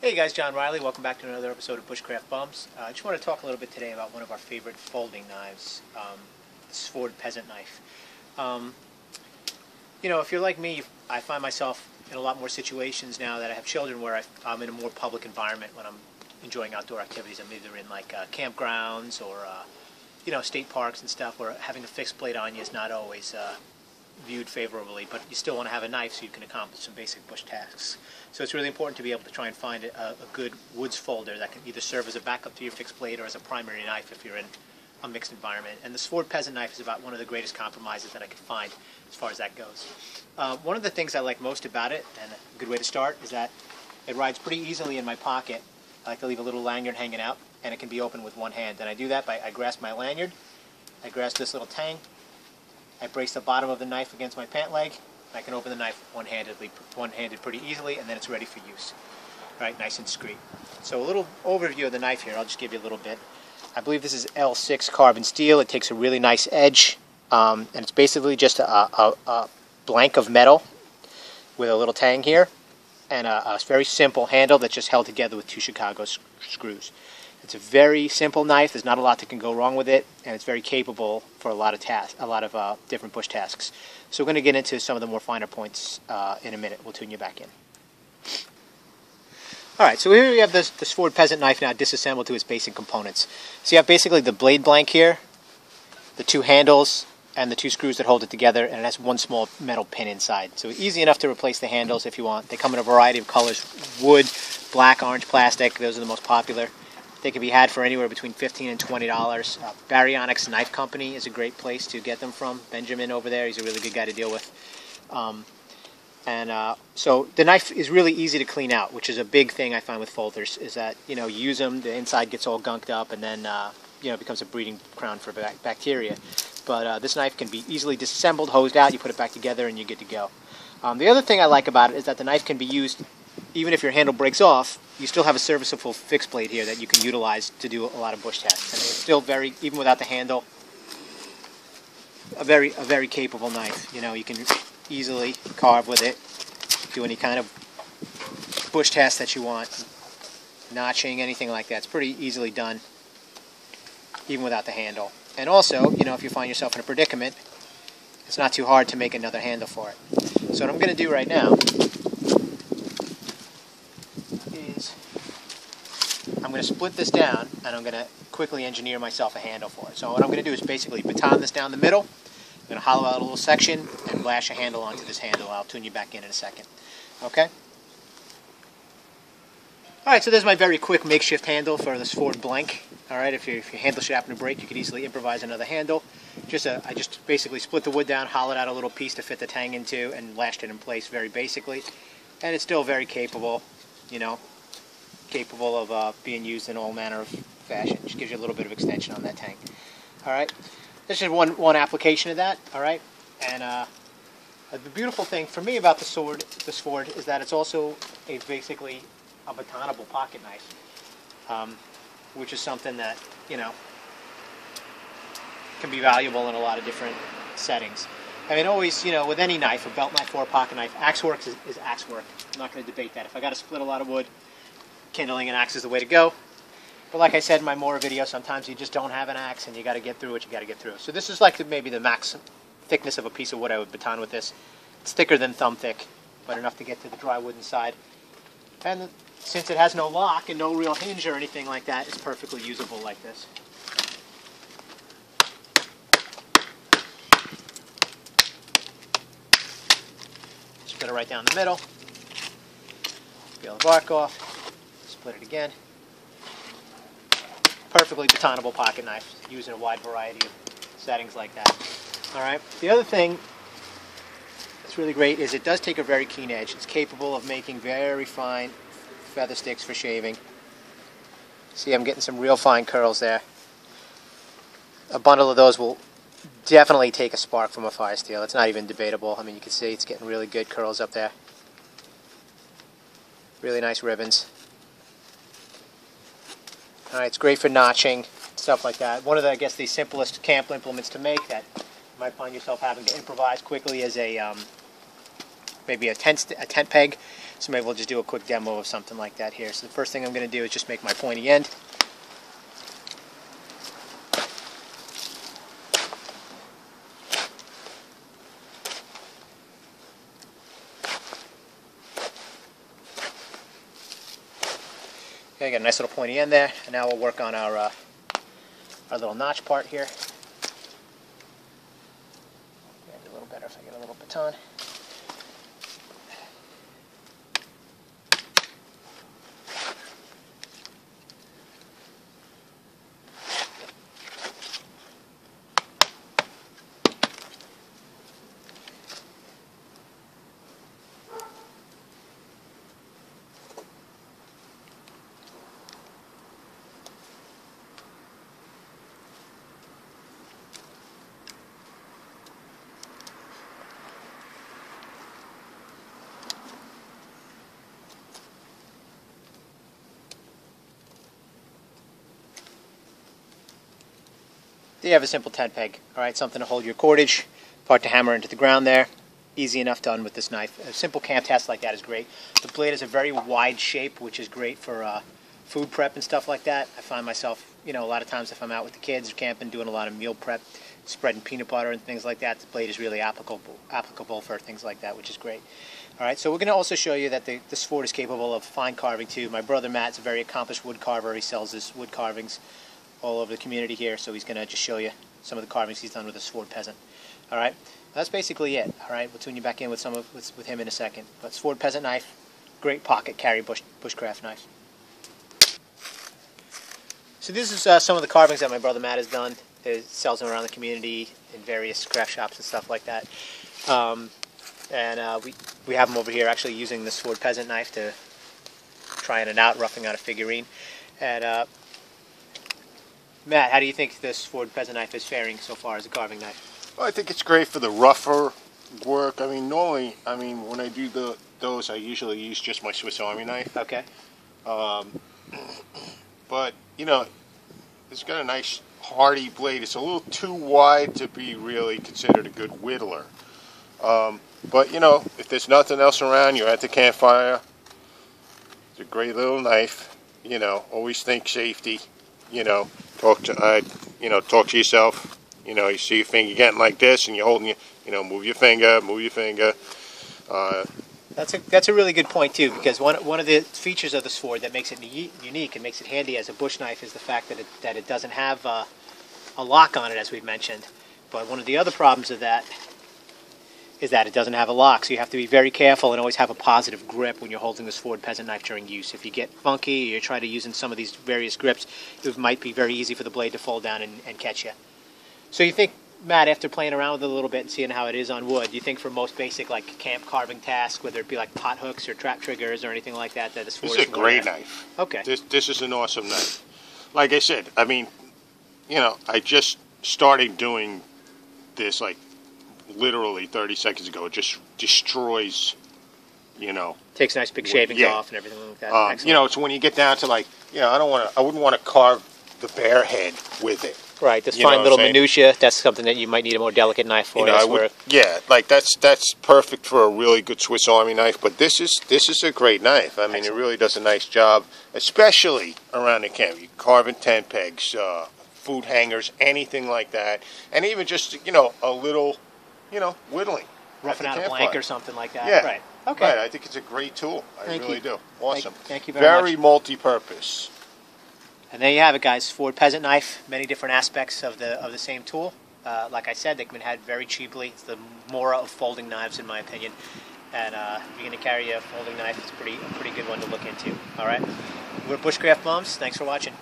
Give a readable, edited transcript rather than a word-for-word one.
Hey guys, John Riley. Welcome back to another episode of Bushcraft Bums. I just want to talk a little bit today about one of our favorite folding knives, the Svord peasant knife. If you're like me, I find myself in a lot more situations now that I have children where I'm in a more public environment when I'm enjoying outdoor activities. I'm either in like campgrounds or state parks and stuff where having a fixed blade on you is not always viewed favorably, but you still want to have a knife so you can accomplish some basic bush tasks. So it's really important to be able to try and find a good woods folder that can either serve as a backup to your fixed blade or as a primary knife if you're in a mixed environment. And the Svord peasant knife is about one of the greatest compromises that I could find as far as that goes. One of the things I like most about it, and a good way to start, is that it rides pretty easily in my pocket. I like to leave a little lanyard hanging out, and it can be opened with one hand. And I do that by I grasp my lanyard, I grasp this little tang, I brace the bottom of the knife against my pant leg. I can open the knife one-handed pretty easily, and then it's ready for use. All right, nice and discreet. So a little overview of the knife here. I'll just give you a little bit. I believe this is L6 carbon steel. It takes a really nice edge, and it's basically just a blank of metal with a little tang here, and a very simple handle that's just held together with 2 Chicago screws. It's a very simple knife. There's not a lot that can go wrong with it, and it's very capable for a lot of different bush tasks. So we're going to get into some of the more finer points in a minute. We'll tune you back in. All right, so here we have the Svord peasant knife now disassembled to its basic components. So you have basically the blade blank here, the 2 handles, and the 2 screws that hold it together, and it has one small metal pin inside. So easy enough to replace the handles if you want. They come in a variety of colors: wood, black, orange, plastic. Those are the most popular. They can be had for anywhere between $15 and $20. Baryonyx Knife Company is a great place to get them from. Benjamin over there, he's a really good guy to deal with. So the knife is really easy to clean out, which is a big thing I find with folders, is that, you use them, the inside gets all gunked up, and then, it becomes a breeding ground for bacteria. But this knife can be easily disassembled, hosed out, you put it back together, and you're good to go. The other thing I like about it is that the knife can be used, even if your handle breaks off, you still have a serviceable fixed blade here that you can utilize to do a lot of bush tasks. I mean, it's still even without the handle, a very capable knife. You can easily carve with it, do any kind of bush task that you want, notching, anything like that. It's pretty easily done, even without the handle. And also, if you find yourself in a predicament, it's not too hard to make another handle for it. So what I'm going to do right now is I'm going to split this down, and I'm going to quickly engineer myself a handle for it. So what I'm going to do is basically baton this down the middle. I'm going to hollow out a little section and lash a handle onto this handle. I'll tune you back in a second. Okay? Alright, so there's my very quick makeshift handle for the Svord blank. Alright, if your handle should happen to break, you could easily improvise another handle. I just basically split the wood down, hollowed out a little piece to fit the tang into, and lashed it in place very basically. And it's still very capable, capable of being used in all manner of fashion. Just gives you a little bit of extension on that tang. Alright, this is one application of that. Alright, and the beautiful thing for me about the Svord is that it's also basically a batonable pocket knife, which is something that, can be valuable in a lot of different settings. I mean, always, with any knife, a belt knife or a pocket knife, axe work is axe work. I'm not going to debate that. If I got to split a lot of wood, kindling an axe is the way to go. But like I said in my Mora video, sometimes you just don't have an axe and you got to get through what you got to get through. So this is like maybe the max thickness of a piece of wood I would baton with this. It's thicker than thumb thick, but enough to get to the dry wood inside. And since it has no lock and no real hinge or anything like that, it's perfectly usable like this. Split it right down the middle. Peel the bark off. Split it again. Perfectly batonable pocket knife, used in a wide variety of settings like that. Alright, the other thing that's really great is it does take a very keen edge. It's capable of making very fine feather sticks for shaving. See, I'm getting some real fine curls there. A bundle of those will definitely take a spark from a fire steel. It's not even debatable. I mean, you can see it's getting really good curls up there. Really nice ribbons. Alright, it's great for notching, stuff like that. One of the, I guess, the simplest camp implements to make that you might find yourself having to improvise quickly is a maybe a tent peg. So maybe we'll just do a quick demo of something like that here. So the first thing I'm going to do is just make my pointy end. Okay, I got a nice little pointy end there, and now we'll work on our little notch part here. Maybe a little better if I get a little baton. You have a simple tent peg, all right, something to hold your cordage, part to hammer into the ground there. Easy enough done with this knife. A simple camp test like that is great. The blade is a very wide shape, which is great for food prep and stuff like that. I find myself, a lot of times if I'm out with the kids or camping, doing a lot of meal prep, spreading peanut butter and things like that, the blade is really applicable for things like that, which is great. All right, so we're going to also show you that the Svord is capable of fine carving too. My brother Matt's a very accomplished wood carver. He sells his wood carvings all over the community here, so he's going to just show you some of the carvings he's done with a Svord peasant. All right, that's basically it. All right, we'll tune you back in with with him in a second. But Svord peasant knife, great pocket carry bushcraft knife. So this is some of the carvings that my brother Matt has done. He sells them around the community in various craft shops and stuff like that. We have him over here actually using the Svord peasant knife to trying it out, roughing out a figurine. And Matt, how do you think this Svord peasant knife is faring so far as a carving knife? Well, I think it's great for the rougher work. I mean, normally, when I do those, I usually use just my Swiss Army knife. Okay. But, it's got a nice hardy blade. It's a little too wide to be really considered a good whittler. But, if there's nothing else around, you're at the campfire, it's a great little knife. Always think safety. Talk to yourself. You see your finger getting like this, and you're holding move your finger. That's a really good point too, because one of the features of the Svord that makes it unique and makes it handy as a bush knife is the fact that it doesn't have a lock on it, as we've mentioned. But one of the other problems of that is that it doesn't have a lock, so you have to be very careful and always have a positive grip when you're holding this Svord peasant knife during use. If you get funky or you try to use in some of these various grips, it might be very easy for the blade to fall down and catch you. So you think, Matt, after playing around with it a little bit and seeing how it is on wood, you think for most basic like camp carving tasks, whether it be like pot hooks or trap triggers or anything like that, that the Svord is a great knife. Okay. This is an awesome knife. Like I said, I just started doing this like literally 30 seconds ago. It just destroys, takes nice big shavings off and everything like that. It's when you get down to like, I wouldn't want to carve the bear head with it. Right, this fine little minutia, that's something that you might need a more delicate knife for. That's perfect for a really good Swiss Army knife, but this is a great knife. It really does a nice job, especially around the camp. You carving tent pegs, food hangers, anything like that, and even just, a little, whittling. Roughing out a blank or something like that. Yeah. Right. Okay. Right, I think it's a great tool. I really do. Awesome. Thank you very much. Very multi-purpose. And there you have it, guys. Svord peasant knife. Many different aspects of the same tool. Like I said, they can be had very cheaply. It's the Mora of folding knives, in my opinion. And if you're going to carry a folding knife, it's a pretty good one to look into. All right. We're Bushcraft Moms. Thanks for watching.